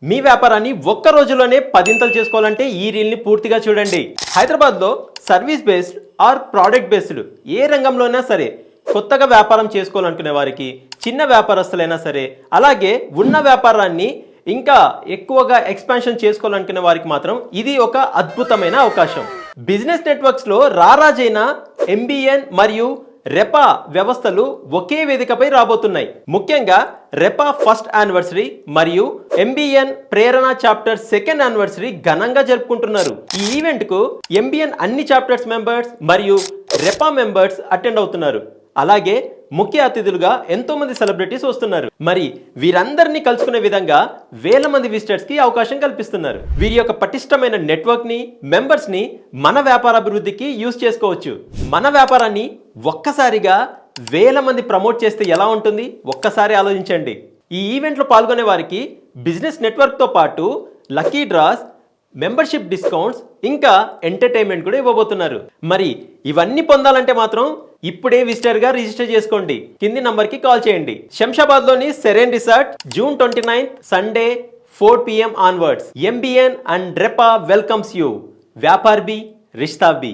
మీ వ్యాపారాన్ని ఒక్క రోజులోనే పదింతలు చేసుకోవాలంటే ఈ రీల్ని పూర్తిగా చూడండి. హైదరాబాద్లో service based or product based ఏ రంగంలోనైనా సరే కొత్తగా వ్యాపారం చేసుకోవాలనుకునే వారికి, చిన్న వ్యాపారస్తులైనా సరే, అలాగే ఉన్న వ్యాపారాన్ని ఇంకా ఎక్కువగా ఎక్స్పాన్షన్ చేసుకోవాలనుకునే వారికి మాత్రం ఇది ఒక అద్భుతమైన అవకాశం. బిజినెస్ నెట్వర్క్స్లో రారాజైన ఎంబీఎన్ మరియు రెపా వ్యవస్థలు ఒకే వేదికపై రాబోతున్నాయి. ముఖ్యంగా రెపా ఫస్ట్ యానివర్సరీ మరియు ఎంబీఎన్ ప్రేరణ చాప్టర్ సెకండ్ యానివర్సరీ ఘనంగా జరుపుకుంటున్నారు. ఈ ఈవెంట్ కు ఎంబీఎన్ అన్ని చాప్టర్స్ మెంబర్స్ మరియు రెపా మెంబర్స్ అటెండ్ అవుతున్నారు. అలాగే ముఖ్య అతిథులుగా ఎంతో మంది సెలబ్రిటీస్ వస్తున్నారు. మరి వీరందరినీ కలుసుకునే విధంగా వేల మంది విజిటర్స్ కి అవకాశం కల్పిస్తున్నారు. వీరి యొక్క పటిష్టమైన నెట్వర్క్ ని, మెంబర్స్ ని మన వ్యాపారాభివృద్ధికి యూజ్ చేసుకోవచ్చు. మన వ్యాపారాన్ని ఒక్కసారిగా వేల మంది ప్రమోట్ చేస్తే ఎలా ఉంటుంది ఒక్కసారి ఆలోచించండి. ఈ ఈవెంట్లో పాల్గొనే వారికి బిజినెస్ నెట్వర్క్ తో పాటు లక్కీ డ్రాస్, మెంబర్షిప్ డిస్కౌంట్స్ ఇంకా ఎంటర్టైన్మెంట్ కూడా ఇవ్వబోతున్నారు. మరి ఇవన్నీ పొందాలంటే మాత్రం ఇప్పుడే విజిటర్ గా రిజిస్టర్ చేసుకోండి. కింది నంబర్ కి కాల్ చేయండి. శంషాబాద్ లోని Serene resort, June 29 Sunday 4 PM onwards. MBN and Repa welcomes you. వ్యాపార్ బి, రిష్తా బి.